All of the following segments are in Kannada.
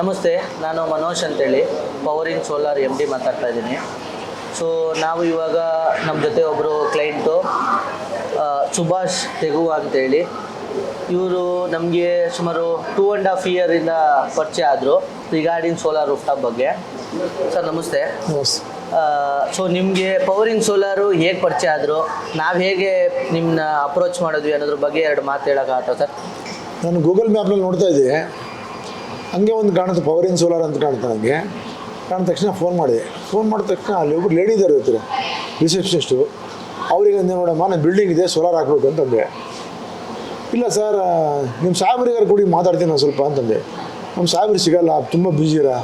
ನಮಸ್ತೆ, ನಾನು ಮನೋಜ್ ಅಂತೇಳಿ ಪವರಿಂಗ್ ಸೋಲಾರ್ MD ಮಾತಾಡ್ತಾ ಇದ್ದೀನಿ. ಸೊ ನಾವು ಇವಾಗ ನಮ್ಮ ಜೊತೆ ಒಬ್ಬರು ಕ್ಲೈಂಟು ಸುಭಾಷ್ ತೆಗುವ ಅಂತೇಳಿ, ಇವರು ನಮಗೆ ಸುಮಾರು 2.5 ಇಯರಿಂದ ಪರಿಚಯ ಆದರು ರಿಗಾರ್ಡಿಂಗ್ ಸೋಲಾರ್ ರೂಫ್ಟಾಪ್ ಬಗ್ಗೆ. ಸರ್ ನಮಸ್ತೆ. ಸೊ ನಿಮಗೆ ಪವರಿಂಗ್ ಸೋಲಾರು ಹೇಗೆ ಪರಿಚಯ ಆದರು, ನಾವು ಹೇಗೆ ನಿಮ್ಮನ್ನ ಅಪ್ರೋಚ್ ಮಾಡಿದ್ವಿ ಅನ್ನೋದ್ರ ಬಗ್ಗೆ 2 ಮಾತು ಹೇಳೋಕ್ಕಾಗತ್ತಾ ಸರ್? ನಾನು ಗೂಗಲ್ ಮ್ಯಾಪ್ನಲ್ಲಿ ನೋಡ್ತಾ ಇದ್ದೆ, ಹಂಗೆ ಒಂದು ಕಾಣುತ್ತೆ ಪವರಿಂಗ್ ಸೋಲಾರ್ ಅಂತ ಕಾಣುತ್ತೆ. ನನಗೆ ಕಾಣಿದ ತಕ್ಷಣ ಫೋನ್ ಮಾಡಿದೆ. ಫೋನ್ ಮಾಡಿದ ತಕ್ಷಣ ಅಲ್ಲಿ ಒಬ್ಬರು ಲೇಡಿ ಇದ್ದಾರೆ ಇರ್ತಾರೆ, ರಿಸೆಪ್ಷನಿಸ್ಟು. ಅವರಿಗೆ ಅಂದೆ, ನೋಡಮ್ಮ ನಾನು ಬಿಲ್ಡಿಂಗ್ ಇದೆ, ಸೋಲಾರ್ ಹಾಕ್ಬೇಕು ಅಂತಂದೆ. ಇಲ್ಲ ಸರ್, ನಿಮ್ಮ ಸಾಹೇಬ್ರಿಗಾರು ಕೂಡಿ ಮಾತಾಡ್ತೀನಿ ನಾನು ಸ್ವಲ್ಪ ಅಂತಂದೆ. ನಮ್ಮ ಸಾಹೇಬ್ರಿಗೆ ಸಿಗಲ್ಲ, ತುಂಬ ಬ್ಯುಸಿರಾ.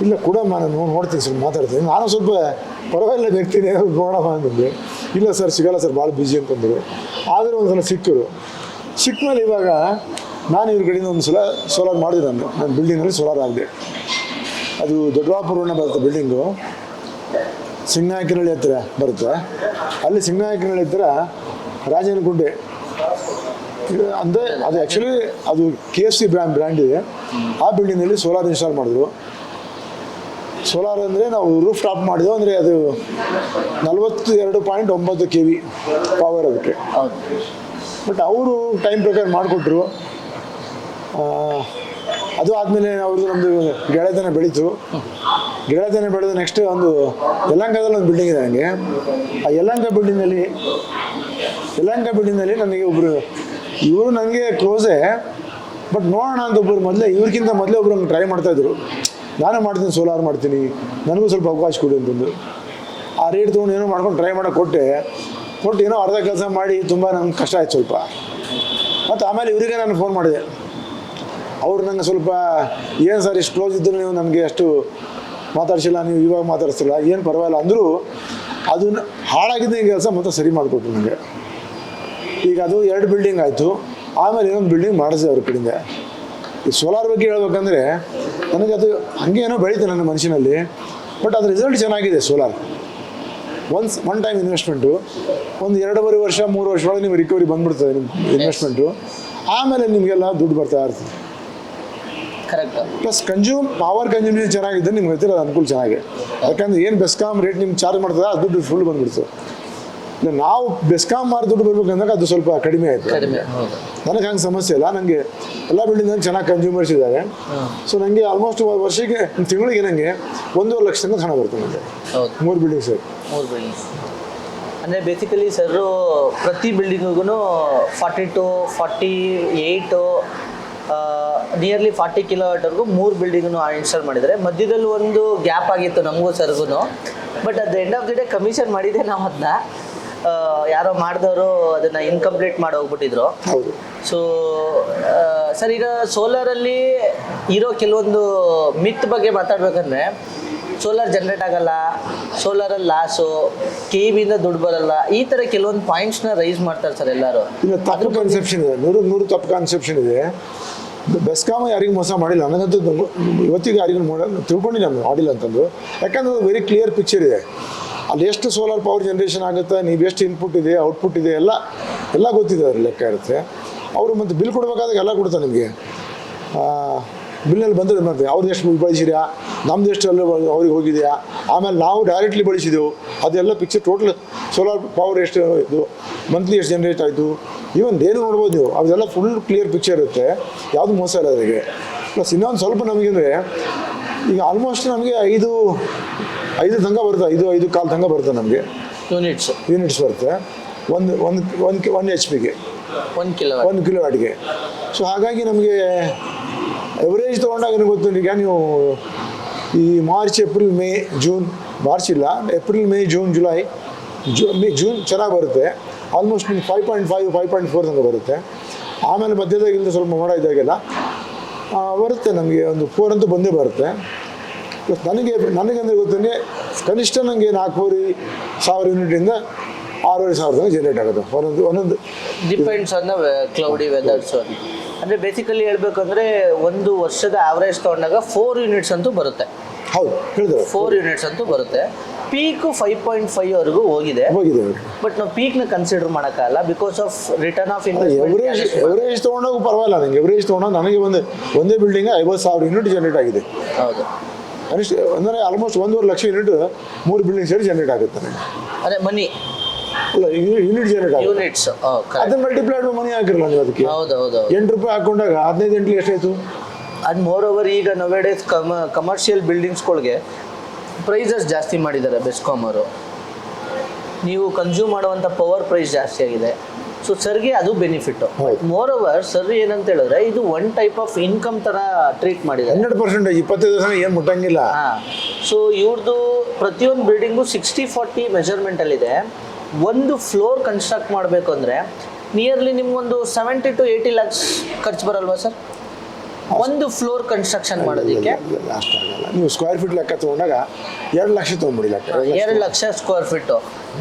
ಇಲ್ಲ ಕೊಡಮ್ಮ, ನಾನು ನೋಡ್ತೀನಿ ಸ್ವಲ್ಪ ಮಾತಾಡ್ತೀನಿ. ನಾನು ಸ್ವಲ್ಪ ಪರವಾಗಿಲ್ಲ ಬೇಕ್ತೀನಿ ನೋಡಮ್ಮ ಅಂತಂದೆ. ಇಲ್ಲ ಸರ್ ಸಿಗಲ್ಲ ಸರ್, ಭಾಳ ಬ್ಯುಸಿ ಅಂತಂದರು. ಆದರೂ ಒಂದು ಸಲ ಸಿಕ್ಕರು. ಸಿಕ್ಕ ಮೇಲೆ ಇವಾಗ ನಾನು ಇವ್ರ ಕಡೆಯಿಂದ ಒಂದು ಸಲ ಸೋಲಾರ್ ಮಾಡಿದೆ. ನನ್ನ ಬಿಲ್ಡಿಂಗಲ್ಲಿ ಸೋಲಾರ್ ಆಗಿದೆ. ಅದು ದೊಡ್ಡವಾಪುರನ ಬರುತ್ತೆ ಬಿಲ್ಡಿಂಗು, ಸಿಂಗನಾಯಕನಹಳ್ಳಿ ಹತ್ತಿರ ಬರುತ್ತೆ. ಅಲ್ಲಿ ಸಿಂಗನಾಯಕನಹಳ್ಳಿ ಹತ್ತಿರ ರಾಜನಗುಂಡೆ ಅಂದರೆ ಅದು ಆ್ಯಕ್ಚುಲಿ ಅದು KFC ಬ್ರ್ಯಾಂಡ್ ಇದೆ. ಆ ಬಿಲ್ಡಿಂಗಲ್ಲಿ ಸೋಲಾರ್ ಇನ್ಸ್ಟಾಲ್ ಮಾಡಿದ್ರು. ಸೋಲಾರ್ ಅಂದರೆ ನಾವು ರೂಫ್ ಟಾಪ್ ಮಾಡಿದೆವು, ಅಂದರೆ ಅದು 42.9 kV ಪವರ್ ಅದಕ್ಕೆ. ಬಟ್ ಅವರು ಟೈಮ್ ಪ್ರಕಾರ ಮಾಡಿಕೊಟ್ರು. ಅದು ಆದಮೇಲೆ ಅವ್ರದ್ದು ನಮ್ಮದು ಗೆಳೆತನ ಬೆಳೀತು. ಗೆಳೆತನ ಬೆಳೆದು ನೆಕ್ಸ್ಟ್ ಒಂದು ಯಲಹಂಕದಲ್ಲಿ ಒಂದು ಬಿಲ್ಡಿಂಗ್ ಇದೆ ನನಗೆ. ಆ ಯಲಹಂಕ ಬಿಲ್ಡಿಂಗ್ನಲ್ಲಿ ನನಗೆ ಒಬ್ಬರು, ಇವರು ನನಗೆ ಕ್ಲೋಸೇ, ಬಟ್ ನೋಡೋಣ ಅಂತ ಒಬ್ಬರು ಇವ್ರಿಗಿಂತ ಮೊದಲೇ ಒಬ್ರು ನಂಗೆ ಟ್ರೈ ಮಾಡ್ತಾಯಿದ್ರು. ನಾನೇ ಮಾಡ್ತೀನಿ, ಸೋಲಾರ್ ಮಾಡ್ತೀನಿ, ನನಗೂ ಸ್ವಲ್ಪ ಅವಕಾಶ ಕೊಡಿ ಅಂತಂದು. ಆ ರೇಟ್ ತೊಗೊಂಡು ಏನೋ ಮಾಡ್ಕೊಂಡು ಟ್ರೈ ಮಾಡೋಕೆ ಕೊಟ್ಟು ಏನೋ ಅರ್ಧ ಕೆಲಸ ಮಾಡಿ ತುಂಬ ನಂಗೆ ಕಷ್ಟ ಆಯ್ತು ಸ್ವಲ್ಪ. ಮತ್ತು ಆಮೇಲೆ ಇವರಿಗೆ ನಾನು ಫೋನ್ ಮಾಡಿದೆ. ಅವ್ರು ನನಗೆ ಸ್ವಲ್ಪ, ಏನು ಸರ್ ಇಷ್ಟು ಕ್ಲೋಸ್ ಇದ್ದರೂ ನೀವು ನನಗೆ ಅಷ್ಟು ಮಾತಾಡ್ಸಿಲ್ಲ, ನೀವು ಇವಾಗ ಮಾತಾಡ್ಸಿಲ್ಲ, ಏನು ಪರವಾಗಿಲ್ಲ ಅಂದರೂ ಅದನ್ನು ಹಾಳಾಗಿದ್ದ ಕೆಲಸ ಮತ್ತೆ ಸರಿ ಮಾಡಿಕೊಟ್ರು ನನಗೆ. ಈಗ ಅದು 2 ಬಿಲ್ಡಿಂಗ್ ಆಯಿತು. ಆಮೇಲೆ ಇನ್ನೊಂದು ಬಿಲ್ಡಿಂಗ್ ಮಾಡಿಸಿದೆ ಅವ್ರ ಕಡೆಯಿಂದ. ಈ ಸೋಲಾರ್ ಬಗ್ಗೆ ಹೇಳ್ಬೇಕಂದ್ರೆ ನನಗೆ ಅದು ಹಾಗೆ ಏನೋ ಬೆಳೀತು ನನ್ನ ಮನಸ್ಸಿನಲ್ಲಿ. ಬಟ್ ಅದ್ರ ರಿಸಲ್ಟ್ ಚೆನ್ನಾಗಿದೆ. ಸೋಲಾರ್ ಒನ್ ಟೈಮ್ ಇನ್ವೆಸ್ಟ್ಮೆಂಟು, ಒಂದು 2.5 ವರ್ಷ 3 ವರ್ಷ ಒಳಗೆ ನಿಮ್ಗೆ ರಿಕವರಿ ಬಂದ್ಬಿಡ್ತದೆ ನಿಮ್ಮ ಇನ್ವೆಸ್ಟ್ಮೆಂಟು. ಆಮೇಲೆ ನಿಮಗೆಲ್ಲ ದುಡ್ಡು ಬರ್ತಾ ಇರ್ತದೆ. ಕರೆಕ್ಟ್. ಪ್ಲಸ್ ಪವರ್ ಕನ್ಸ್ಯೂಮ್ಷನ್ ಚೆನ್ನಾಗಿದ್ದರೆ ನಿಮ್ಗೆ ಗೊತ್ತಿಲ್ಲ, ಅದು ಅನುಕೂಲ ಚೆನ್ನಾಗಿದೆ. ಯಾಕಂದರೆ ಏನು ಬೆಸ್ಕಾಮ್ ರೇಟ್ ನಿಮ್ಗೆ ಚಾರ್ಜ್ ಮಾಡ್ತದೆ, ಅದು ದುಡ್ಡು ಫುಲ್ ಬಂದ್ಬಿಡ್ತು. ಇಲ್ಲ ನಾವು ಬೆಸ್ಕಾಮ್ ಮಾರಿ ದುಡ್ಡು ಬರ್ಬೇಕಂದಾಗ ಅದು ಸ್ವಲ್ಪ ಕಡಿಮೆ ಆಯಿತು. ನನಗೆ ಹಂಗೆ ಸಮಸ್ಯೆ ಇಲ್ಲ. ನನಗೆ ಎಲ್ಲ ಬಿಲ್ಡಿಂಗ್ ಚೆನ್ನಾಗಿ ಕನ್ಸ್ಯೂಮರ್ಸ್ ಇದ್ದಾರೆ. ಸೊ ನನಗೆ ಆಲ್ಮೋಸ್ಟ್ ವರ್ಷಕ್ಕೆ ತಿಂಗಳಿಗೆ ನನಗೆ 1.5 ಲಕ್ಷ ತನಕ ಹಣ ಬರ್ತದೆ ನನಗೆ. 3 ಬಿಲ್ಡಿಂಗ್ ಸರ್. 3 ಬಿಲ್ಡಿಂಗ್ಸ್ ಅಂದರೆ ಬೇಸಿಕಲಿ ಸರ್ ಪ್ರತಿ ಬಿಲ್ಡಿಂಗಿಗೂ 40 to 48 ನಿಯರ್ಲಿ 40 kW 3 ಬಿಲ್ಡಿಂಗ್ನು ಇನ್ಸ್ಟಾಲ್ ಮಾಡಿದ್ದಾರೆ. ಮಧ್ಯದಲ್ಲಿ ಒಂದು ಗ್ಯಾಪ್ ಆಗಿತ್ತು ನಮಗೂ ಸರ್ಗೂ. But at the end of the day commission ಮಾಡಿದ್ದೆ ನಾವು. ಅದನ್ನ ಯಾರೋ ಮಾಡಿದವರು ಅದನ್ನು ಇನ್ಕಂಪ್ಲೀಟ್ ಮಾಡಿ ಹೋಗ್ಬಿಟ್ಟಿದ್ರು. ಸೊ ಸರ್, ಈಗ ಸೋಲಾರಲ್ಲಿ ಇರೋ ಕೆಲವೊಂದು ಮಿತ್ ಬಗ್ಗೆ ಮಾತಾಡ್ಬೇಕಂದ್ರೆ, ಸೋಲಾರ್ ಜನ್ರೇಟ್ ಆಗಲ್ಲ, ಸೋಲಾರಲ್ಲಿ ಲಾಸು, KEBಯಿಂದ ದುಡ್ಡು ಬರಲ್ಲ, ಈ ಥರ ಕೆಲವೊಂದು ಪಾಯಿಂಟ್ಸ್ನ ರೈಸ್ ಮಾಡ್ತಾರೆ ಸರ್ ಎಲ್ಲರೂ. ಇಲ್ಲ, ತಪ್ಪು ಕನ್ಸೆಪ್ಷನ್ ಇದೆ, 100 ತಪ್ಪು ಕನ್ಸೆಪ್ಷನ್ ಇದೆ. ಬೆಸ್ಕಾಮ್ ಯಾರಿಗೂ ಮೋಸ ಮಾಡಿಲ್ಲ, ನನಗಂತೂ ಇವತ್ತಿಗೆ ಯಾರಿಗೂ ತಿಳ್ಕೊಂಡಿಲ್ಲ ನಾನು ಮಾಡಿಲ್ಲ ಅಂತಂದು. ಯಾಕಂದ್ರೆ ಅದು ವೆರಿ ಕ್ಲಿಯರ್ ಪಿಕ್ಚರ್ ಇದೆ. ಅಲ್ಲಿ ಎಷ್ಟು ಸೋಲಾರ್ ಪವರ್ ಜನ್ರೇಷನ್ ಆಗುತ್ತೆ, ನೀವು ಎಷ್ಟು ಇನ್ಪುಟ್ ಇದೆ, ಔಟ್ಪುಟ್ ಇದೆ, ಎಲ್ಲ ಗೊತ್ತಿದೆ, ಅದ್ರ ಲೆಕ್ಕ ಇರುತ್ತೆ. ಅವರು ಮತ್ತು ಬಿಲ್ ಕೊಡಬೇಕಾದಾಗ ಎಲ್ಲ ಕೊಡ್ತಾರೆ ನಿಮಗೆ. ಬಿಲ್ನಲ್ಲಿ ಬಂದರೆ ಮಾಡ್ತೀವಿ, ಅವ್ರದ್ದು ಎಷ್ಟು ಬಳಸಿದ್ಯಾ, ನಮ್ದು ಎಷ್ಟು ಅಲ್ಲಿ ಅವ್ರಿಗೆ ಹೋಗಿದೆಯಾ, ಆಮೇಲೆ ನಾವು ಡೈರೆಕ್ಟ್ಲಿ ಬಳಸಿದೆವು, ಅದೆಲ್ಲ ಪಿಕ್ಚರ್ ಟೋಟಲ್ ಸೋಲಾರ್ ಪವರ್ ಎಷ್ಟು ಇದು ಮಂತ್ಲಿ ಎಷ್ಟು ಜನ್ರೇಟ್ ಆಯಿತು, ಈವನ್ ಏನು ನೋಡ್ಬೋದು ನೀವು, ಅದೆಲ್ಲ ಫುಲ್ ಕ್ಲಿಯರ್ ಪಿಕ್ಚರ್ ಇರುತ್ತೆ. ಯಾವುದು ಮೋಸ ಇಲ್ಲ ಅದರಿಗೆ. ಪ್ಲಸ್ ಇನ್ನೊಂದು ಸ್ವಲ್ಪ ನಮಗಂದರೆ ಈಗ ಆಲ್ಮೋಸ್ಟ್ ನಮಗೆ 5 ತನಕ ಬರುತ್ತೆ, 5 ಕಾಲ್ ತನಕ ಬರುತ್ತೆ ನಮಗೆ ಯೂನಿಟ್ಸ್ ಬರುತ್ತೆ. ಒಂದು HP-ಗೆ 1 ಕಿಲೋವಾಟ್ಗೆ. ಸೊ ಹಾಗಾಗಿ ನಮಗೆ ಎವರೇಜ್ ತೊಗೊಂಡಾಗ ನನಗೆ ಗೊತ್ತು. ಈಗ ನೀವು ಈ March, April, May, June, March ಇಲ್ಲ, April, May, June, July, June ಚೆನ್ನಾಗಿ ಬರುತ್ತೆ. ಆಲ್ಮೋಸ್ಟ್ ನಿಮ್ಗೆ 5.5, 5.4 ತನಕ ಬರುತ್ತೆ. ಆಮೇಲೆ ಮಧ್ಯದಾಗಿಂದ ಸ್ವಲ್ಪ ಮೋಡ ಇದ್ದಾಗೆಲ್ಲ ಬರುತ್ತೆ ನಮಗೆ ಒಂದು 4 ಅಂತೂ ಬಂದೇ ಬರುತ್ತೆ. ಪ್ಲಸ್ ನನಗಂದರೆ ಗೊತ್ತಂಗೆ ಕನಿಷ್ಠ ನನಗೆ 4,500 ಯೂನಿಟಿಂದ 6,500 ತನಕ ಜನರೇಟ್ ಆಗುತ್ತೆ ಒಂದೊಂದು. Depends on the cloudy weathers. ಅಂದರೆ ಬೇಸಿಕಲಿ ಹೇಳ್ಬೇಕಂದ್ರೆ ಒಂದು ವರ್ಷದ ಆವ್ರೇಜ್ ತೊಗೊಂಡಾಗ 4 ಯೂನಿಟ್ಸ್ ಅಂತೂ ಬರುತ್ತೆ. ಹೌದು ಹೇಳಿದ್ರು, 4 ಯೂನಿಟ್ಸ್ ಅಂತೂ ಬರುತ್ತೆ. ಪೀಕು 5.5 ವರೆಗೂ ಹೋಗಿದೆ. ಹೋಗಿದೆ. ಬಟ್ ನಾವು ಪೀಕ್ನ ಕನ್ಸಿಡರ್ ಮಾಡೋಕ್ಕಲ್ಲ because of return of average ತೊಗೊಂಡೋಗು ಪರವಾಗಿಲ್ಲ. ನನಗೆ ಎವರೇಜ್ ತೊಗೊಂಡಾಗ ನನಗೆ ಒಂದೇ ಬಿಲ್ಡಿಂಗ್ 50,000 ಯೂನಿಟ್ ಜನರೇಟ್ ಆಗಿದೆ. ಹೌದು, ಅಂದರೆ ಆಲ್ಮೋಸ್ಟ್ 1.5 ಲಕ್ಷ ಯೂನಿಟ್ 3 ಬಿಲ್ಡಿಂಗ್ ಸೇರಿ ಜನರೇಟ್ ಆಗುತ್ತೆ ನನಗೆ. ಅದೇ ಮನಿ ಅಲ್ಲ, ಯೂನಿಟ್ ಜನರೇಟ್ ಆಗುತ್ತೆ. ಯೂನಿಟ್ಸ್ ಅದನ್ನ ಮಲ್ಟಿಪ್ಲೈಡ್ ಮನಿ ಹಾಕಿರಲ್ಲ ನೀವು ಅದಕ್ಕೆ. ಹೌದು ಹೌದು. 8 ರೂಪಾಯಿ ಹಾಕೊಂಡಾಗ 15 ಎಂಟ್ಲಿ ಎಷ್ಟಾಯ್ತು? ಅಂಡ್ ಮೋರ್ ಓವರ್ ಈಗ ನವೇಡೇಸ್ ಕಮರ್ಷಿಯಲ್ ಬಿಲ್ಡಿಂಗ್ಸ್ಗಳಿಗೆ ಪ್ರೈಸಸ್ ಜಾಸ್ತಿ ಮಾಡಿದ್ದಾರೆ ಬೆಸ್ಕಾಮ್ ಅವರು. ನೀವು ಕನ್ಸ್ಯೂಮ್ ಮಾಡುವಂಥ ಪವರ್ ಪ್ರೈಸ್ ಜಾಸ್ತಿ ಆಗಿದೆ. ಸೊ ಸರ್ಗೆ ಅದು ಬೆನಿಫಿಟ್. ಮೋರ್ ಓವರ್ ಸರ್ ಏನಂತ ಹೇಳಿದ್ರೆ ಇದು ಒನ್ ಟೈಪ್ ಆಫ್ ಇನ್ಕಮ್ ತರ ಟ್ರೀಟ್ ಮಾಡಿದ್ದಾರೆ. 100% 25 ವರ್ಷ ಏನು ಮುಟ್ಟಂಗಿಲ್ಲ. ಸೊ ಇವ್ರದ್ದು ಪ್ರತಿಯೊಂದು ಬಿಲ್ಡಿಂಗು 60-40 ಮೆಜರ್ಮೆಂಟಲ್ಲಿದೆ. ಒಂದು ಫ್ಲೋರ್ ಕನ್ಸ್ಟ್ರಕ್ಟ್ ಮಾಡಬೇಕು ಅಂದರೆ ನಿಯರ್ಲಿ ನಿಮ್ಗೊಂದು 70 to 80 lakhs ಖರ್ಚು ಬರಲ್ವಾ ಸರ್ ಒಂದು ಫ್ಲೋರ್ ಕನ್ಸ್ಟ್ರಕ್ಷನ್ ಮಾಡೋದಕ್ಕೆ? ಅಷ್ಟಾಗಲ್ಲ. ನೀವು ಸ್ಕ್ವೇರ್ ಫೀಟ್ ಲೆಕ್ಕ ತೊಗೊಂಡಾಗ 2 ಲಕ್ಷ ತೊಗೊಂಬಿಡಿ. 2 lakh square feet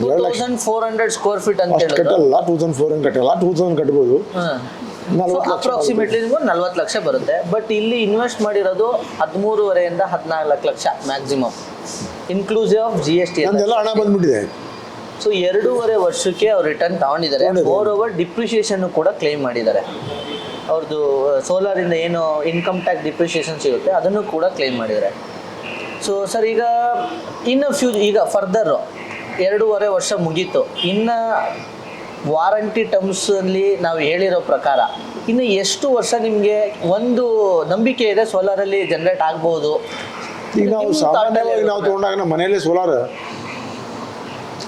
2400 square feet ಅಂತ ಕಟ್ಟಲ್ಲ. 2400 ಕಟ್ಟಲ್ಲ, 2000 ಕಟ್ಬೋದು. ಅಪ್ರಾಕ್ಸಿಮೇಟ್ಲಿ ನಿಮ್ಗೆ 40 ಲಕ್ಷ ಬರುತ್ತೆ. ಬಟ್ ಇಲ್ಲಿ ಇನ್ವೆಸ್ಟ್ ಮಾಡಿರೋದು 13.5 to 14 lakh maximum, inclusive of GST. ಎಲ್ಲ ಹಣ ಬಂದ್ಬಿಟ್ಟಿದೆ. ಸೊ 2.5 ವರ್ಷಕ್ಕೆ ಅವ್ರು ರಿಟರ್ನ್ ತಗೊಂಡಿದ್ದಾರೆ. ಮೋರ್ ಓವರ್ ಡಿಪ್ರಿಷಿಯೇಷನ್ ಕೂಡ ಕ್ಲೈಮ್ ಮಾಡಿದ್ದಾರೆ. ಅವ್ರದ್ದು ಸೋಲಾರಿಂದ ಏನು ಇನ್ಕಮ್ ಟ್ಯಾಕ್ಸ್ ಡಿಪ್ರಿಷಿಯೇಷನ್ ಸಿಗುತ್ತೆ ಅದನ್ನು ಕೂಡ ಕ್ಲೈಮ್ ಮಾಡಿದ್ದಾರೆ. ಸೊ ಸರ್ ಈಗ ಈಗ ಫರ್ದರ್ 2.5 ವರ್ಷ ಮುಗೀತು. ಇನ್ನು ವಾರಂಟಿ ಟರ್ಮ್ಸಲ್ಲಿ ನಾವು ಹೇಳಿರೋ ಪ್ರಕಾರ ಇನ್ನು ಎಷ್ಟು ವರ್ಷ ನಿಮಗೆ ಒಂದು ನಂಬಿಕೆ ಇದೆ ಸೋಲಾರಲ್ಲಿ ಜನರೇಟ್ ಆಗ್ಬೋದು? ಈಗ ನಾವು ಸಾಮಾನ್ಯವಾಗಿ ನಾವು ತೊಗೊಂಡಾಗ ನಮ್ಮ ಮನೆಯಲ್ಲೇ ಸೋಲಾರ್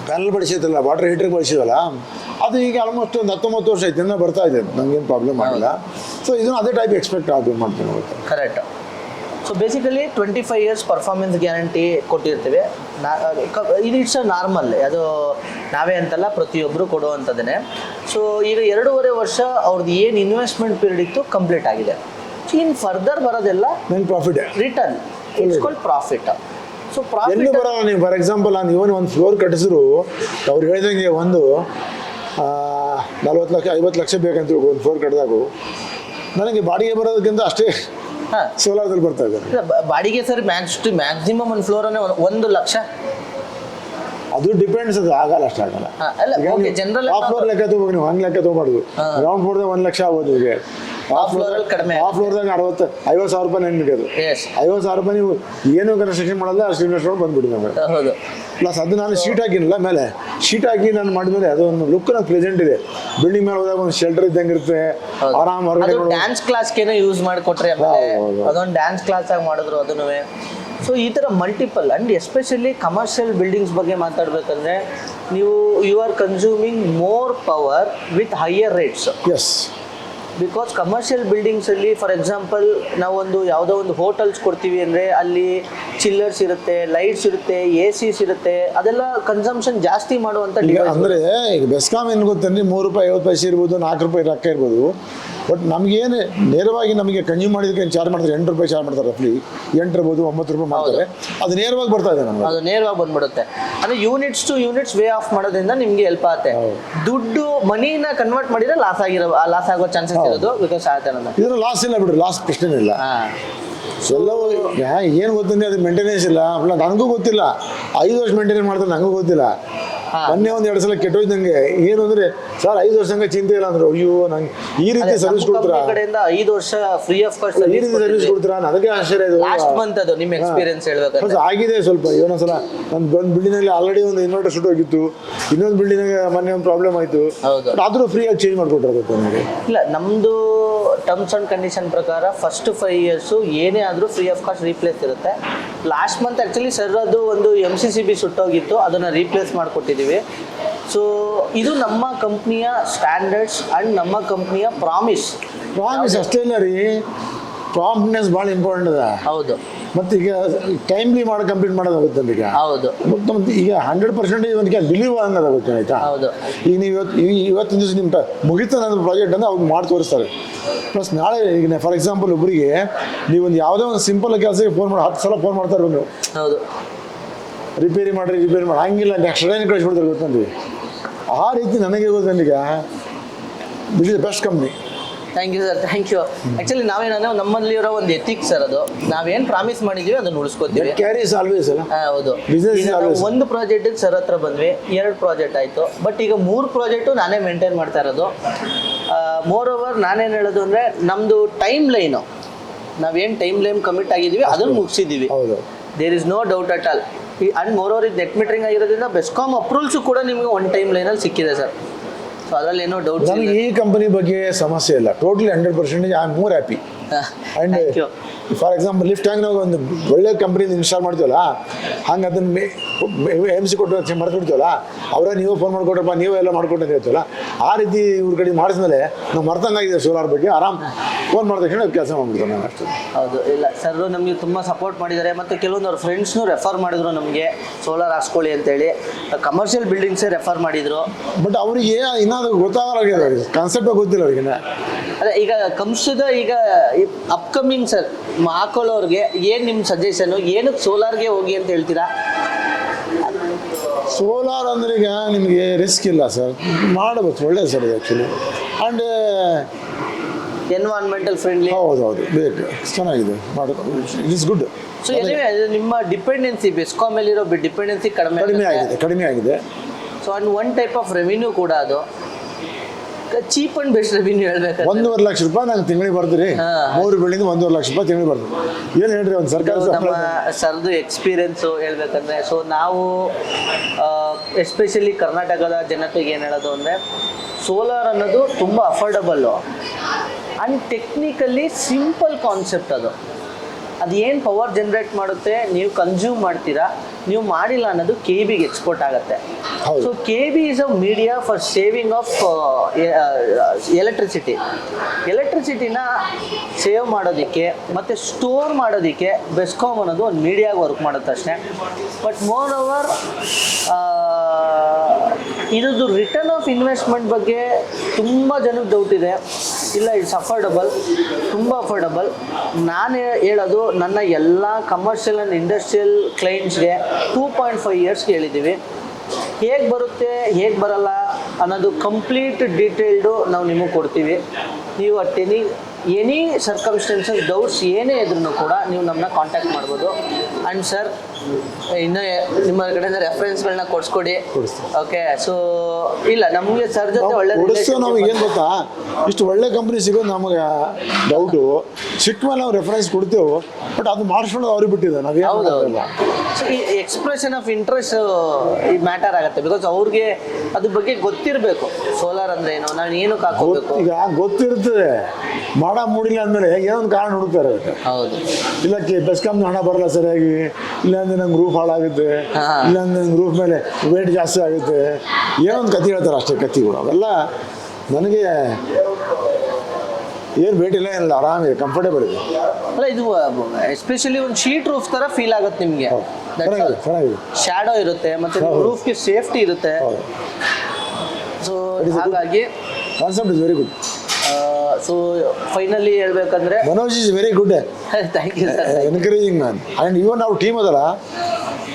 ಪ್ಯಾನಲ್ ಬಳಸಿದ್ದಲ್ಲ, ವಾಟರ್ ಹೀಟರ್ ಬಳಸಿದಲ್ಲ, ಅದು ಈಗ ಆಲ್ಮೋಸ್ಟ್ ಒಂದು 19 ವರ್ಷ ಆಯ್ತು ಇನ್ನೂ ಬರ್ತಾ ಇದೆ. ನನಗೇನು ಪ್ರಾಬ್ಲಮ್ ಆಗಿಲ್ಲ. ಸೊ ಇದನ್ನು ಅದೇ ಟೈಪ್ ಎಕ್ಸ್ಪೆಕ್ಟ್ ಆಗಬೇಕು ಮಾಡ್ತೀನಿ. Correct. So basically 25 years performance guarantee ಕೊಟ್ಟಿರ್ತೀವಿ. ಇದು ಇಟ್ಸ್ ಅ ನಾರ್ಮಲ್, ಅದು ನಾವೇ ಅಂತಲ್ಲ ಪ್ರತಿಯೊಬ್ಬರು ಕೊಡುವಂಥದ್ದೇ. ಸೊ ಈಗ 2.5 ವರ್ಷ ಅವ್ರದ್ದು ಏನು ಇನ್ವೆಸ್ಟ್ಮೆಂಟ್ ಪೀರಿಯಡ್ ಇತ್ತು ಕಂಪ್ಲೀಟ್ ಆಗಿದೆ. ಸೊ ಇನ್ನು ಫರ್ದರ್ ಬರೋದೆಲ್ಲ ನನ್ನ profit return, it's called profit. So ಎಲ್ಲಿ ಬರೋಲ್ಲ. ನೀವು ಫಾರ್ ಎಕ್ಸಾಂಪಲ್ ನಾನು ಇವನ್ ಒಂದು ಫ್ಲೋರ್ ಕಟ್ಟಿಸಿದ್ರು ಅವ್ರು ಹೇಳಿದಂಗೆ ಒಂದು 40 ಲಕ್ಷ 50 ಲಕ್ಷ ಬೇಕಂತ ಒಂದು ಫ್ಲೋರ್ ಕಟ್ಟಿದಾಗ ನನಗೆ ಬಾಡಿಗೆ ಬರೋದಕ್ಕಿಂತ ಅಷ್ಟೇ ಸೋಲಾರ್ದಲ್ಲಿ ಬರ್ತಾ ಇದೆ. ಬಾಡಿಗೆ ಸರ್ ಮ್ಯಾಕ್ಸಿಮಮ್ ಒಂದು ಫ್ಲೋರ್ 1 ಲಕ್ಷ. ಅದು ಡಿಪೆಂಡ್ಸ್. ಅದು ಆಗಲ್ಲ, ಅಷ್ಟಾಗಲ್ಲ. ಜನರಲ್ ಫ್ಲೋರ್ ಲೆಕ್ಕ ತಗೋಬೇಕು ನೀವು. ಹಂಗೆ ಲೆಕ್ಕ ತೊಗೊಬಾರ್ದು. ಗ್ರೌಂಡ್ ಫ್ಲೋರ್ದಾಗ 1 ಲಕ್ಷ ಆಗ್ಬೋದು. ನಿಮಗೆ ಕಡಿಮೆ ಆ ಫ್ಲೋರ್ದಾಗ 50,000 ರೂಪಾಯಿ ನೆನ್ಬೇಕು. 50,000 ರೂಪಾಯಿ ನೀವು ಏನು ಕನ್ಸ್ಟ್ರಕ್ಷನ್ ಮಾಡಲ್ಲ, ಅಷ್ಟು ಇನ್ವೆಸ್ಟ್ಮೆಂಟ್ ಬಂದ್ಬಿಡಿ ನಮಗೆ. ಪ್ಲಸ್ ಅದು ನಾನು ಶೀಟ್ ಹಾಕಿನಲ್ಲ ಮೇಲೆ, ಶೀಟ್ ಹಾಕಿ ನಾನು ಮಾಡಿದ್ಮೇಲೆ ಅದು ಒಂದು ಲುಕ್ ನಂಗೆ ಪ್ರೆಸೆಂಟ್ ಇದೆ. ಬಿಲ್ಡಿಂಗ್ ಮೇಲೆ ಹೋದಾಗ ಒಂದು ಶೆಲ್ಟರ್ ಇದ್ದಂಗೆ ಇರುತ್ತೆ. ಆರಾಮ್ ಹೊರಗಡೆ ಡ್ಯಾನ್ಸ್ ಕ್ಲಾಸ್ಗೇನೋ ಯೂಸ್ ಮಾಡಿಕೊಟ್ರೆ ಅದೊಂದು ಡ್ಯಾನ್ಸ್ ಕ್ಲಾಸ್ ಆಗಿ ಮಾಡಿದ್ರು ಅದನ್ನು. ಸೊ ಈ ಥರ multiple and especially commercial buildings ಬಗ್ಗೆ ಮಾತಾಡಬೇಕಂದ್ರೆ ನೀವು you are consuming more power with higher rates. Yes. Because ಕಮರ್ಷಿಯಲ್ ಬಿಲ್ಡಿಂಗ್ಸಲ್ಲಿ ಫಾರ್ ಎಕ್ಸಾಂಪಲ್ ನಾವೊಂದು ಯಾವುದೋ ಒಂದು ಹೋಟೆಲ್ಸ್ ಕೊಡ್ತೀವಿ ಅಂದರೆ ಅಲ್ಲಿ ಚಿಲ್ಲರ್ಸ್ ಇರುತ್ತೆ, ಲೈಟ್ಸ್ ಇರುತ್ತೆ, ACs ಇರುತ್ತೆ, ಅದೆಲ್ಲ ಕನ್ಸಂಪ್ಷನ್ ಜಾಸ್ತಿ ಮಾಡುವಂಥ. ಅಂದರೆ ಈಗ ಬೆಸ್ಕಾಮ್ ಏನು ಗೊತ್ತಂದ್ರೆ 3 ರೂಪಾಯಿ 50 ಪೈಸೆ ಇರ್ಬೋದು, 4 ರೂಪಾಯಿ ರೊಕ್ಕ ಇರ್ಬೋದು. ಬಟ್ ನಮಗೇನು ನೇರವಾಗಿ ನಮಗೆ ಕನ್ಸ್ಯೂಮ್ ಮಾಡಿದಕ್ಕೆ ಏನು ಚಾರ್ಜ್ ಮಾಡ್ತಾರೆ? 8 ರೂಪಾಯಿ ಚಾರ್ಜ್ ಮಾಡ್ತಾರೆ. ರಫ್ಲಿ 8 ಇರ್ಬೋದು, 9 ರೂಪಾಯಿ ಮಾಡ್ತಾರೆ. ಅದು ನೇರವಾಗಿ ಬರ್ತಾ ಇದೆ ನಮಗೆ. ಅದು ನೇರವಾಗಿ ಬಂದ್ಬಿಡುತ್ತೆ. ಅಂದರೆ units to units way off ಮಾಡೋದ್ರಿಂದ ನಿಮಗೆ ಹೆಲ್ಪ್ ಆಗುತ್ತೆ. ದುಡ್ಡು ಮನಿನ ಕನ್ವರ್ಟ್ ಮಾಡಿದ್ರೆ ಲಾಸ್ ಆಗೋ ಚಾನ್ಸಸ್ ಇರೋದು. ಬಿಕಾಸ್ ಇದ್ರ ಲಾಸ್ ಇಲ್ಲ ಬಿಡ್ರಿ, ಲಾಸ್ ಪ್ರಶ್ನೆ ಇಲ್ಲ. ಎಲ್ಲವೂ ಏನು ಗೊತ್ತಂದ್ರೆ ಅದು ಮೇಂಟೆನೆನ್ಸ್ ಇಲ್ಲ. ನನಗೂ ಗೊತ್ತಿಲ್ಲ 5 ವರ್ಷ ಮೇಂಟೈನ್ ಮಾಡ್ತಾರೆ, ನನಗೂ ಗೊತ್ತಿಲ್ಲ. ಮೊನ್ನೆ ಒಂದು 2 ಸಲ ಕೆಟ್ಟೋಯ್ದಂಗೆ. ಏನು ಅಂದ್ರೆ ಸರ್ 5 ವರ್ಷ ಹಂಗೆ ಚಿಂತೆ ಇಲ್ಲ ಅಂದ್ರು. ಅಯ್ಯೋ ನಂಗೆ ಈ ರೀತಿ ಸರ್ವಿಸ್ ಕೊಡ್ತೀರಾ? ಕಡೆಯಿಂದ 5 ವರ್ಷ ಫ್ರೀ ಆಫ್ ಕಾಸ್ಟ್ ಈ ರೀತಿ ಸರ್ವಿಸ್ ಕೊಡ್ತೀರಾ? ನನಗೆ ಆಶ್ಚರ್ಯ ಇದು. ಲಾಸ್ಟ್ ಮಂತ್ ಅದು ನಿಮ್ಮ ಎಕ್ಸ್ಪೀರಿಯನ್ಸ್ ಹೇಳ್ಬೇಕು ಆಗಿದೆ ಸ್ವಲ್ಪ. ಏನೊಂದ್ಸಲ ನನ್ನ ಒಂದು ಬಿಲ್ಡಿಂಗಲ್ಲಿ ಆಲ್ರೆಡಿ ಒಂದು ಇನ್ವರ್ಟರ್ ಶೂಟ್ ಹೋಗಿತ್ತು. ಇನ್ನೊಂದು ಬಿಲ್ಡಿಂಗ್ ಮೊನ್ನೆ ಒಂದು ಪ್ರಾಬ್ಲಮ್ ಆಯಿತು. ಆದರೂ ಫ್ರೀಯಾಗಿ ಚೇಂಜ್ ಮಾಡಿಕೊಟ್ಟಿರುತ್ತೆ ನನಗೆ. ಇಲ್ಲ, ನಮ್ಮದು ಟರ್ಮ್ಸ್ ಆ್ಯಂಡ್ ಕಂಡೀಷನ್ ಪ್ರಕಾರ ಫಸ್ಟ್ 5 years ಏನೇ ಆದರೂ ಫ್ರೀ ಆಫ್ ಕಾಸ್ಟ್ ರೀಪ್ಲೇಸ್ ಇರುತ್ತೆ. ಲಾಸ್ಟ್ ಮಂತ್ ಆ್ಯಕ್ಚುಲಿ ಸರ್ ಅದು ಒಂದು MCCB ಸುಟ್ಟೋಗಿತ್ತು, ಅದನ್ನು ರೀಪ್ಲೇಸ್ ಮಾಡಿಕೊಟ್ಟಿದ್ದೀವಿ. ಸೊ ಇದು ನಮ್ಮ ಕಂಪ್ನಿಯ ಸ್ಟ್ಯಾಂಡರ್ಡ್ಸ್ ಆ್ಯಂಡ್ ನಮ್ಮ ಕಂಪ್ನಿಯ ಪ್ರಾಮಿಸ್ ಅಷ್ಟೇ ಇಲ್ಲ ರೀ. ಪ್ರಾಂಪ್ಟ್ನೆಸ್ ಭಾಳ ಇಂಪಾರ್ಟೆಂಟ್ ಅದ. ಹೌದು. ಮತ್ತು ಈಗ ಟೈಮ್ಲಿ ಮಾಡಿ ಕಂಪ್ಲೀಟ್ ಮಾಡೋದಾಗುತ್ತೆ ಈಗ. ಹೌದು. ಮತ್ತು ಈಗ 100% ಇವನಿಗೆ ಬಿಲೀವ್ ಅನ್ನೋದಾಗುತ್ತೆ. ಆಯ್ತಾ? ಹೌದು. ಈಗ ನೀವು ಇವತ್ತಿನ ದಿವಸ ನಿಮ್ಮ ಮುಗಿತ ನನ್ನ ಪ್ರಾಜೆಕ್ಟ್ ಅಂದರೆ ಅವ್ರು ಮಾಡಿ ತೋರಿಸ್ತಾರೆ. ಪ್ಲಸ್ ನಾಳೆ ಈಗ ಫಾರ್ ಎಕ್ಸಾಂಪಲ್ ಒಬ್ಬರಿಗೆ ನೀವೊಂದು ಯಾವುದೇ ಒಂದು ಸಿಂಪಲ್ ಕೆಲಸಕ್ಕೆ ಫೋನ್ ಮಾಡಿ 10 ಸಲ ಫೋನ್ ಮಾಡ್ತಾರೆ ನೀವು. ಹೌದು. ರಿಪೇರಿ ಮಾಡಿ ಹಂಗಿಲ್ಲ ನೆಕ್ಸ್ಟ್ ಡೇನೇ ಕಳಿಸ್ಬಿಡ್ತಾರೆ ಗೊತ್ತಂದ್ವಿ. ಆ ರೀತಿ ನನಗೆ ಗೊತ್ತಂದೀಗ this is the best company. Thank you sir, thank you. Actually ನಾವೇನಂದ್ರೆ ನಮ್ಮಲ್ಲಿರೋ ಒಂದು ಎಥಿಕ್ಸ್ ಸರ್, ಅದು ನಾವೇನು ಪ್ರಾಮಿಸ್ ಮಾಡಿದ್ದೀವಿ ಅದನ್ನು ಉಳಿಸ್ಕೊತೀವಿ. ಕ್ಯಾರೀಸ್ ಆಲ್ವೇಸ್ ಅಲ್ಲ. ಹೌದು. Business is ಈಗ ನಾವು always. ಒಂದು ಪ್ರಾಜೆಕ್ಟಿಗೆ ಸರ್ ಹತ್ರ ಬಂದ್ವಿ, 2 ಪ್ರಾಜೆಕ್ಟ್ ಆಯಿತು. ಬಟ್ ಈಗ 3 ಪ್ರಾಜೆಕ್ಟು ನಾನೇ ಮೇಂಟೈನ್ ಮಾಡ್ತಾ ಇರೋದು. ಮೋರ್ ಓವರ್ ನಾನೇನು ಹೇಳೋದು ಅಂದರೆ ನಮ್ಮದು ಟೈಮ್ ಲೈನು, ನಾವೇನು ಟೈಮ್ ಲೈನ್ ಕಮಿಟ್ ಆಗಿದ್ದೀವಿ ಅದನ್ನು ಮುಗಿಸಿದ್ದೀವಿ. ಹೌದು. There is no doubt at all. And moreover ಇದು ನೆಟ್ ಮೀಟ್ರಿಂಗ್ ಆಗಿರೋದ್ರಿಂದ ಬೆಸ್ಕಾಮ್ ಅಪ್ರೂವಲ್ಸು ಕೂಡ ನಿಮಗೆ ಒಂದು ಟೈಮ್ ಲೈನಲ್ಲಿ ಸಿಕ್ಕಿದೆ ಸರ್. ಸೊ ಅದರಲ್ಲಿ ಏನೋ ಡೌಟ್ಸ್ ನಮಗೆ ಈ ಕಂಪನಿ ಬಗ್ಗೆ ಸಮಸ್ಯೆ ಇಲ್ಲ. Totally 100% I am more happy. And thank you. For example lift hang ನಾವು ಒಂದು ಒಳ್ಳೆ ಕಂಪ್ನಿಯಿಂದ ಇನ್ಸ್ಟಾಲ್ ಮಾಡ್ತೀವಲ್ಲ, ಹಂಗೆ ಅದನ್ನು MC ಕೊಟ್ಟು ಮಾಡ್ಕೊಡ್ತೀವಲ್ಲ, ಅವರೇ ನೀವು ಫೋನ್ ಮಾಡಿಕೊಟ್ರಪ್ಪ ನೀವು ಎಲ್ಲ ಮಾಡ್ಕೊಟ್ಟು ಅಂತ ಹೇಳ್ತೀವಲ್ಲ, ಆ ರೀತಿ ಇವ್ರ ಕಡೆ ಮಾಡಿದ್ಮೇಲೆ ನಾವು ಮರ್ತಂಗಾಗಿದೆ ಸೋಲಾರ್ ಬಗ್ಗೆ. ಆರಾಮ್ ಫೋನ್ ಮಾಡಿದ ತಕ್ಷಣ ಕೆಲಸ ಮಾಡ್ಬಿಡ್ತಾರೆ ನಾನು ಅಷ್ಟೇ. ಹೌದು. ಇಲ್ಲ ಸರ್ ನಮಗೆ ತುಂಬ ಸಪೋರ್ಟ್ ಮಾಡಿದ್ದಾರೆ, ಮತ್ತು ಕೆಲವೊಂದು ಅವ್ರ ಫ್ರೆಂಡ್ಸ್ನೂ ರೆಫರ್ ಮಾಡಿದ್ರು ನಮಗೆ ಸೋಲಾರ್ ಹಾಕ್ಸ್ಕೊಳ್ಳಿ ಅಂತೇಳಿ. ಕಮರ್ಷಿಯಲ್ ಬಿಲ್ಡಿಂಗ್ಸೇ ರೆಫರ್ ಮಾಡಿದರು. ಬಟ್ ಅವರಿಗೆ ಇನ್ನೊಂದು ಗೊತ್ತಾಗಲಾಗಿದೆ, ಅವ್ರಿಗೆ ಕಾನ್ಸೆಪ್ಟೇ ಗೊತ್ತಿಲ್ಲ ಅವ್ರಿಗೆ. ಅದೇ ಈಗ ಕಂಸದ ಈಗ ಅಪ್ಕಮಿಂಗ್ ಸರ್ ಹಾಕೊಳ್ಳೋರಿಗೆ ಏನು ನಿಮ್ಮ ಸಜೆಷನು, ಏನಕ್ಕೆ ಸೋಲಾರ್ಗೆ ಹೋಗಿ ಅಂತ ಹೇಳ್ತೀರಾ? ಸೋಲಾರ್ ಅಂದ್ರೆ ಈಗ ನಿಮಗೆ ರಿಸ್ಕ್ ಇಲ್ಲ ಸರ್, ಮಾಡಬೇಕು, ಒಳ್ಳೆ ಸರ್ ಇದು ಆ್ಯಕ್ಚುಲಿ. And environmental friendly. ಹೌದೌದು, ಬೇಕು, ಚೆನ್ನಾಗಿದೆ, ಮಾಡೋದು ಇಟ್ ಇಸ್ ಗುಡ್. ಸೊ ನಿಮ್ಮ ಡಿಪೆಂಡೆನ್ಸಿ ಬೆಸ್ಕಾಮ್ ಮೇಲಿರೋ ಡಿಪೆಂಡೆನ್ಸಿ ಕಡಿಮೆ ಆಗಿದೆ. So and one type of revenue ಕೂಡ ಅದು ಚೀಪ್ ಅಂಡ್ ಬೆಸ್ಟ್ ರೆವಿನ್ಯೂ ಹೇಳ್ಬೇಕು. 1.5 ಲಕ್ಷ ರೂಪಾಯಿ ನಂಗೆ ತಿಂಗಳಿಗೆ ಬರ್ತೀರಿ. 3 ಬಿಲ್ಡಿಂಗ್ 1.5 ಲಕ್ಷ ರೂಪಾಯಿ ತಿಂಗಳಿಗೆ ಬರ್ತೀವಿ. ಏನು ಹೇಳ್ರಿ ಒಂದು ಸರ್ಕಾರ ನಮ್ಮ ಸರ್ದು ಎಕ್ಸ್ಪೀರಿಯನ್ಸು ಹೇಳ್ಬೇಕಂದ್ರೆ, ಸೊ ನಾವು ಎಸ್ಪೆಷಲಿ ಕರ್ನಾಟಕದ ಜನತೆಗೆ ಏನು ಹೇಳೋದು ಅಂದರೆ, ಸೋಲಾರ್ ಅನ್ನೋದು ತುಂಬ ಅಫೋರ್ಡಬಲ್ಲು ಆ್ಯಂಡ್ ಟೆಕ್ನಿಕಲಿ ಸಿಂಪಲ್ ಕಾನ್ಸೆಪ್ಟ್. ಅದು ಏನು ಪವರ್ ಜನ್ರೇಟ್ ಮಾಡುತ್ತೆ, ನೀವು ಕನ್ಸ್ಯೂಮ್ ಮಾಡ್ತೀರಾ, ನೀವು ಮಾಡಿಲ್ಲ ಅನ್ನೋದು KBಗೆ ಎಕ್ಸ್ಪೋರ್ಟ್ ಆಗುತ್ತೆ. So KB is a media for saving of ಎಲೆಕ್ಟ್ರಿಸಿಟಿನ ಸೇವ್ ಮಾಡೋದಕ್ಕೆ ಮತ್ತು ಸ್ಟೋರ್ ಮಾಡೋದಕ್ಕೆ ಬೆಸ್ಕಾಮ್ ಅನ್ನೋದು ಒಂದು ಮೀಡಿಯಾಗೆ ವರ್ಕ್ ಮಾಡುತ್ತೆ ಅಷ್ಟೇ. ಬಟ್ ಮೋರ್ ಓವರ್ ಇದ್ರದ್ದು ರಿಟರ್ನ್ ಆಫ್ ಇನ್ವೆಸ್ಟ್ಮೆಂಟ್ ಬಗ್ಗೆ ತುಂಬ ಜನಕ್ಕೆ ಡೌಟ್ ಇದೆ. ಇಲ್ಲ, ಇಟ್ಸ್ ಅಫೋರ್ಡಬಲ್, ತುಂಬ ಅಫೋರ್ಡಬಲ್. ನಾನು ಹೇಳೋದು ನನ್ನ ಎಲ್ಲ ಕಮರ್ಷಿಯಲ್ ಆ್ಯಂಡ್ ಇಂಡಸ್ಟ್ರಿಯಲ್ ಕ್ಲೈಂಟ್ಸ್ಗೆ 2.5 ಇಯರ್ಸ್ಗೆ ಹೇಳಿದ್ದೀವಿ. ಹೇಗೆ ಬರುತ್ತೆ ಹೇಗೆ ಬರಲ್ಲ ಅನ್ನೋದು ಕಂಪ್ಲೀಟ್ ಡೀಟೇಲ್ಡು ನಾವು ನಿಮಗೆ ಕೊಡ್ತೀವಿ. ನೀವು ಅಟ್ ಎನಿ ಸರ್ಕಮ್ಸ್ಟೆನ್ಸಸ್ ಡೌಟ್ಸ್ ಏನೇ ಇದ್ರೂ ಕೂಡ ನೀವು ನಮ್ಮನ್ನ ಕಾಂಟ್ಯಾಕ್ಟ್ ಮಾಡ್ಬೋದು. ಆ್ಯಂಡ್ ಸರ್ ಇನ್ನೂ ನಿಮ್ಮ ಕಡೆಯಿಂದ ರೆಫರೆನ್ಸ್ಗಳನ್ನ ಕೊಡಿಸ್ಕೊಡಿ. ಓಕೆ. ಸೊ ಇಲ್ಲ, ನಮಗೆ ಸರ್ ಜೊತೆ ಒಳ್ಳೆ ನಮಗೆ ಏನು ಗೊತ್ತಾ, ಇಷ್ಟು ಒಳ್ಳೆ ಕಂಪ್ನಿ ಸಿಗೋದು ನಮಗೆ ಡೌಟು. ಸಿಕ್ಕ ಮೇಲೆ ನಾವು ರೆಫರೆನ್ಸ್ ಕೊಡ್ತೇವೆ, ಬಟ್ ಅದು ಮಾಡಿಸ್ಕೊಂಡು ಅವ್ರಿಗೆ ಬಿಟ್ಟಿದೆ. ನಾವೇನು ಹೌದೌದು. ಸೊ ಈ ಎಕ್ಸ್ಪ್ರೆಷನ್ ಆಫ್ ಇಂಟ್ರೆಸ್ಟ್ ಈ ಮ್ಯಾಟರ್ ಆಗುತ್ತೆ. ಬಿಕಾಸ್ ಅವ್ರಿಗೆ ಅದ್ರ ಬಗ್ಗೆ ಗೊತ್ತಿರಬೇಕು, ಸೋಲಾರ್ ಅಂದ್ರೆ ಏನು, ನಾನು ಏನಕ್ಕೆ ಹಾಕೋಬೇಕು. ಈಗ ಗೊತ್ತಿರ್ತದೆ, ಮೂಡಿಲ್ಲ ಅಂದಮೇಲೆ ಏನೋ ಒಂದು ಕಾರಣ ಹುಡುಕ್ತಾರೆ. ಹೌದು. ಇಲ್ಲ ಬೆಸ್ಕಾಮ್ನ ಹಣ ಬರಲ್ಲ ಸರಿಯಾಗಿ, ಇಲ್ಲಾಂದ್ರೆ ನಂಗೆ ರೂಫ್ ಹಾಳಾಗುತ್ತೆ, ಇಲ್ಲಾಂದ್ರೆ ನಂಗೆ ರೂಫ್ ಮೇಲೆ ವೇಟ್ ಜಾಸ್ತಿ ಆಗುತ್ತೆ, ಏನೋ ಒಂದು ಕತೆ ಹೇಳ್ತಾರೆ ಅಷ್ಟೇ. ಕತ್ತಿಗಳು ಅವೆಲ್ಲ ನನಗೆ ಏನು ವೇಟ್ ಇಲ್ಲ, ಏನಿಲ್ಲ, ಆರಾಮಿದೆ, ಕಂಫರ್ಟೇಬಲ್ ಇದೆ. ಅಲ್ಲ, ಇದು ಎಸ್ಪೆಷಲಿ ಒಂದು ಶೀಟ್ ರೂಫ್ ಥರ ಫೀಲ್ ಆಗುತ್ತೆ ನಿಮಗೆ. ಚೆನ್ನಾಗಿದೆ, ಶ್ಯಾಡೋ ಇರುತ್ತೆ, ಮತ್ತು ರೂಫ್ಗೆ ಸೇಫ್ಟಿ ಇರುತ್ತೆ. ಸೊ ಹಾಗಾಗಿ concept is very good. So finally ಹೇಳ್ಬೇಕಂದ್ರೆ Manoj is very good. Thank you sir. Encouraging man. And even ನಾವು ಟೀಮ್ ಅದಲ್ಲ,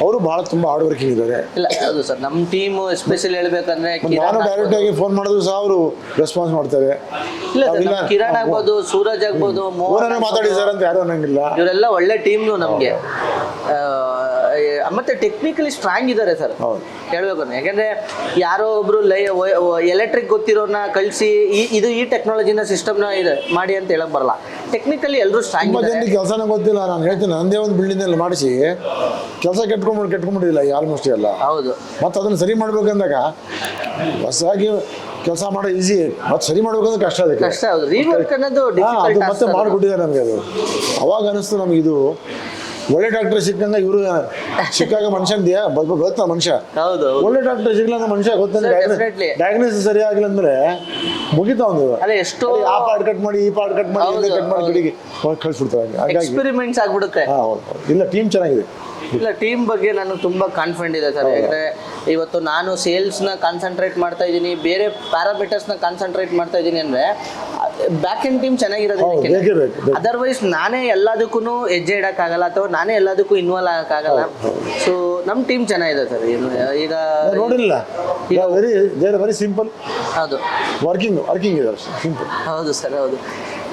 ಅವರು ಭಾಳ ತುಂಬ ಹಾರ್ಡ್ ವರ್ಕಿಂಗ್ ಇದ್ದಾರೆ. ಇಲ್ಲ, ಹೌದು ಸರ್, ನಮ್ಮ ಟೀಮು ಎಸ್ಪೆಷಲಿ ಹೇಳ್ಬೇಕಂದ್ರೆ ನಾನು ಡೈರೆಕ್ಟ್ ಆಗಿ ಫೋನ್ ಮಾಡಿದ್ರು ಸಹ ಅವರು ರೆಸ್ಪಾನ್ಸ್ ಮಾಡ್ತಾರೆ. ಇಲ್ಲ, ಕಿರಣ್ ಆಗ್ಬೋದು, ಸೂರಜ್ ಆಗ್ಬೋದು, ಮೋಹನ್ ಮಾತಾಡಿದ್ದಾರೆ ಅಂತ ಯಾರು ಅನ್ನಂಗಿಲ್ಲ. ಇವರೆಲ್ಲ ಒಳ್ಳೆ ಟೀಮ್ನು ನಮಗೆ. ಮತ್ತೆ ಟೆಕ್ನಿಕಲಿ ಸ್ಟ್ರಾಂಗ್ ಇದ್ದಾರೆ ಸರ್ ಹೇಳ್ಬೇಕು. ಯಾಕಂದ್ರೆ ಯಾರೋ ಒಬ್ರು ಎಲೆಕ್ಟ್ರಿಕ್ ಗೊತ್ತಿರೋನ ಕಳಿಸಿ ಈ ಟೆಕ್ನಾಲಜಿನ ಸಿಸ್ಟಮ್ನ ಇದೆ ಮಾಡಿ ಅಂತ ಹೇಳಕ್ ಬರಲ್ಲ. ಟೆಕ್ನಿಕಲಿ ಎಲ್ಲರೂ ಸ್ಟ್ರಾಂಗ್ ಇದ್ದಾರೆ. ಜನರಿಗೆ ಕೆಲಸನೇ ಗೊತ್ತಿಲ್ಲ. ನಾನು ಹೇಳ್ತೀನಿ, ನಂದೇ ಒಂದು ಬಿಲ್ಡಿಂಗ್ ಮಾಡಿಸಿ ಕೆಲಸ ಕೆಟ್ಕೊಂಡ್ಬಿಟ್ಟಿಲ್ಲ ಆಲ್ಮೋಸ್ಟ್ ಎಲ್ಲ. ಹೌದು. ಮತ್ತೆ ಅದನ್ನು ಸರಿ ಮಾಡ್ಬೇಕಂದಾಗ ಹೊಸದಾಗಿ ಕೆಲಸ ಮಾಡೋ ಈಸಿ, ಮತ್ತೆ ಸರಿ ಮಾಡ್ಬೇಕಂದ್ರೆ ಕಷ್ಟ. ಅದಕ್ಕೆ ಕಷ್ಟ. ಹೌದು. ರೀವರ್ಕ್ ಅನ್ನೋದು ಅದು ಮತ್ತೆ ಮಾಡಿಕೊಟ್ಟಿದ್ದಾರೆ ನಮಗೆ. ಅದು ಅವಾಗ ಅನಿಸ್ತು ನಮಗೆ, ಇದು ಒಳ್ಳೆ ಡಾಕ್ಟರ್ ಸಿಕ್ಕಂಗ ಇವರು ಸಿಕ್ಕಾಗ ಮನುಷ್ಯನ್ ಗೊತ್ತಾ ಮನುಷ್ಯ. ಹೌದು. ಒಳ್ಳೆ ಡಾಕ್ಟರ್ ಸಿಗ್ಲಂಗ ಮನುಷ್ಯ ಗೊತ್ತಂದ್ರೆ ಡಯಾಗ್ನೋಸಿಸ್ ಸರಿ ಆಗಿಲ್ಲ ಅಂದ್ರೆ ಮುಗಿತಾ ಒಂದು ಎಷ್ಟೋ ಆ ಪಾರ್ಟ್ ಕಟ್ ಮಾಡಿ ಈ ಪಾರ್ಟ್ ಕಟ್ ಮಾಡಿ ಗಿಡಿಗೆ ಕಳಿಸ್ಬಿಡ್ತಾರೆ. ಹಾಗಾಗಿ ಎಕ್ಸ್ಪೆರಿಮೆಂಟ್ಸ್ ಆಗ್ಬಿಡುತ್ತೆ. ಇಲ್ಲ, ಟೀಮ್ ಚೆನ್ನಾಗಿದೆ. ಇಲ್ಲ, ಟೀಮ್ ಬಗ್ಗೆ ನನಗೆ ತುಂಬ ಕಾನ್ಫಿಡೆಂಟ್ ಇದೆ ಸರ್. ಯಾಕಂದರೆ ಇವತ್ತು ನಾನು ಸೇಲ್ಸ್ನ ಕಾನ್ಸಂಟ್ರೇಟ್ ಮಾಡ್ತಾ ಇದ್ದೀನಿ, ಬೇರೆ ಪ್ಯಾರಾಮೀಟರ್ಸ್ನ ಕಾನ್ಸಂಟ್ರೇಟ್ ಮಾಡ್ತಾ ಇದ್ದೀನಿ ಅಂದರೆ ಬ್ಯಾಕ್ ಎಂಡ್ ಟೀಮ್ ಹೌದು, ಬೇಕೇ ಬೇಕು, ಬೇಕು. ಅದರ್ವೈಸ್ ನಾನೇ ಎಲ್ಲದಕ್ಕೂ ಹೆಜ್ಜೆ ಇಡಕ್ಕಾಗಲ್ಲ ಅಥವಾ ನಾನೇ ಎಲ್ಲದಕ್ಕೂ ಇನ್ವಾಲ್ವ್ ಆಗಕ್ಕಾಗಲ್ಲ. ಸೊ ನಮ್ಮ ಟೀಮ್ ಚೆನ್ನಾಗಿದೆ ಸರ್. ಏನು ಈಗ ನೋಡಿಲ್ಲ, ಈಗ ವೆರಿ ಸಿಂಪಲ್ ಹೌದು ವರ್ಕಿಂಗ್ ಇದೆ ಸಿಂಪಲ್. ಹೌದು ಸರ್, ಹೌದು.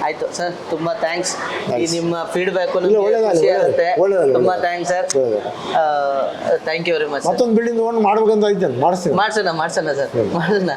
ಆಯ್ತು ಸರ್, ತುಂಬಾ ಥ್ಯಾಂಕ್ಸ್. ಈ ನಿಮ್ಮ ಫೀಡ್ಬ್ಯಾಕ್ ಇಲ್ಲ, ಒಳ್ಳೆದಾಗಲಿ, ಖುಷಿ ಆಗುತ್ತೆ. ಒಳ್ಳೆದಾಗಲಿ, ತುಂಬಾ ಒಳ್ಳೆದಾಗಲಿ. Thanks sir. Thank you very much. ಮತ್ತೊಂದು ಬಿಲ್ಡಿಂಗ್ ಮಾಡಿಸ್ತೀನಿ. ಮಾಡ್ಸೋಣ ಸರ್, ಮಾಡೋಣ.